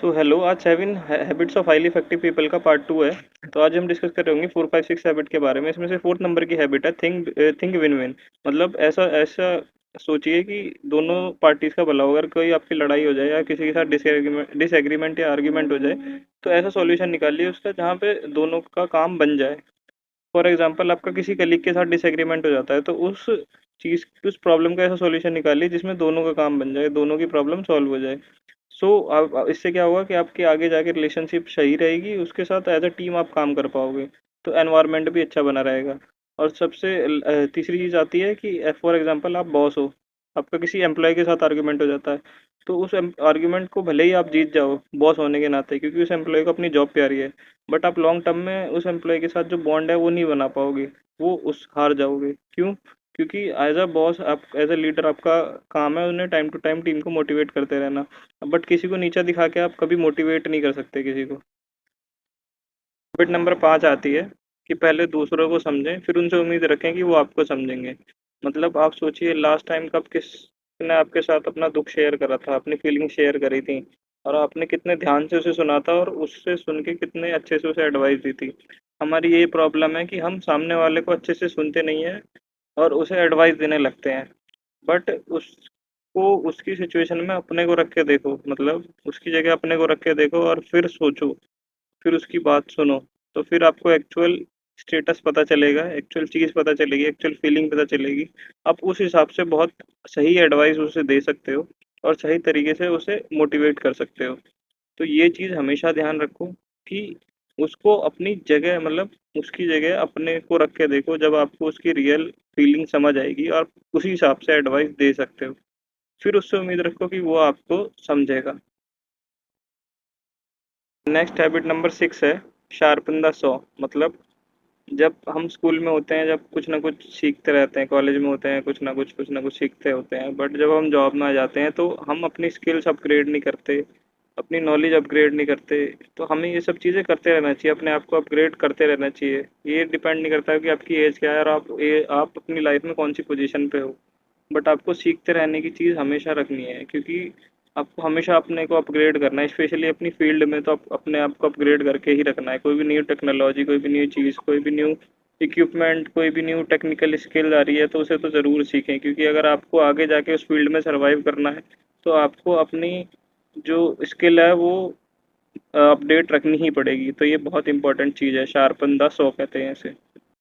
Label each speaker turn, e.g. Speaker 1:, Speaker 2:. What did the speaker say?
Speaker 1: So hello, आज seven habits of highly effective people का part two है। तो आज हम डिस्कस कर रहे होंगे 4 5 6 हैबिट के बारे में। इसमें से फोर्थ नंबर की हैबिट है थिंक थिंक विन विन। मतलब ऐसा ऐसा सोचिए कि दोनों पार्टीज का भला हो। अगर कोई आपकी लड़ाई हो जाए या किसी के साथ डिसएग्रीमेंट या आर्ग्यूमेंट हो जाए, तो ऐसा सॉल्यूशन निकालिए उसका जहाँ पे दोनों का काम बन जाए। फॉर एग्जाम्पल, आपका किसी कलीग के साथ डिसएग्रीमेंट हो जाता है, तो उस प्रॉब्लम का ऐसा सॉल्यूशन निकालिए जिसमें दोनों का काम बन जाए, दोनों की प्रॉब्लम सॉल्व हो जाए। इससे क्या होगा कि आपकी आगे जाके रिलेशनशिप सही रहेगी, उसके साथ एज अ टीम आप काम कर पाओगे। तो एनवायरनमेंट भी अच्छा बना रहेगा। और तीसरी चीज़ आती है कि फॉर एग्जांपल आप बॉस हो, आपका किसी एम्प्लॉय के साथ आर्गुमेंट हो जाता है। तो उस आर्गुमेंट को भले ही आप जीत जाओ बॉस होने के नाते, क्योंकि उस एम्प्लॉय को अपनी जॉब प्यारी है, बट आप लॉन्ग टर्म में उस एम्प्लॉय के साथ जो बॉन्ड है वो नहीं बना पाओगे। वो उस हार जाओगे। क्यों? क्योंकि एज अ बॉस, आप एज अ लीडर, आपका काम है उन्हें टाइम टू टाइम टीम को मोटिवेट करते रहना। बट किसी को नीचा दिखा के आप कभी मोटिवेट नहीं कर सकते किसी को। हैबिट नंबर 5 आती है कि पहले दूसरों को समझें, फिर उनसे उम्मीद रखें कि वो आपको समझेंगे। मतलब आप सोचिए, लास्ट टाइम कब किसने आपके साथ अपना दुख शेयर करा था, अपनी फीलिंग शेयर करी थी, और आपने कितने ध्यान से उसे सुना था, और उससे सुन के कितने अच्छे से उसे एडवाइस दी थी। हमारी ये प्रॉब्लम है कि हम सामने वाले को अच्छे से सुनते नहीं है और उसे एडवाइस देने लगते हैं। बट उसको उसकी सिचुएशन में अपने को रख के देखो, मतलब उसकी जगह अपने को रख के देखो और फिर सोचो, फिर उसकी बात सुनो। तो फिर आपको एक्चुअल स्टेटस पता चलेगा, एक्चुअल चीज़ पता चलेगी, एक्चुअल फीलिंग पता चलेगी। आप उस हिसाब से बहुत सही एडवाइस उसे दे सकते हो और सही तरीके से उसे मोटिवेट कर सकते हो। तो ये चीज़ हमेशा ध्यान रखो कि उसको अपनी जगह, मतलब उसकी जगह अपने को रख के देखो। जब आपको उसकी रियल फीलिंग समझ आएगी और उसी हिसाब से एडवाइस दे सकते हो, फिर उससे उम्मीद रखो कि वो आपको समझेगा। नेक्स्ट हैबिट नंबर 6 है शार्पन द सॉ। मतलब जब हम स्कूल में होते हैं, जब कुछ ना कुछ सीखते रहते हैं, कॉलेज में होते हैं, कुछ ना कुछ सीखते होते हैं, बट जब हम जॉब में आ जाते हैं तो हम अपनी स्किल्स अपग्रेड नहीं करते, अपनी नॉलेज अपग्रेड नहीं करते। तो हमें ये सब चीज़ें करते रहना चाहिए, अपने आप को अपग्रेड करते रहना चाहिए। ये डिपेंड नहीं करता कि आपकी एज क्या है और आप अपनी लाइफ में कौन सी पोजीशन पे हो। बट आपको सीखते रहने की चीज़ हमेशा रखनी है, क्योंकि आपको हमेशा अपने को अपग्रेड करना है, स्पेशली अपनी फील्ड में। तो आप अपने आप को अपग्रेड करके ही रखना है। कोई भी न्यू टेक्नोलॉजी, कोई भी न्यू चीज़, कोई भी न्यू इक्विपमेंट, कोई भी न्यू टेक्निकल स्किल आ रही है, तो उसे तो ज़रूर सीखें, क्योंकि अगर आपको आगे जाके उस फील्ड में सर्वाइव करना है, तो आपको अपनी जो स्किल है वो अपडेट रखनी ही पड़ेगी। तो ये बहुत इंपॉर्टेंट चीज़ है, शार्पन द सॉ कहते हैं इसे।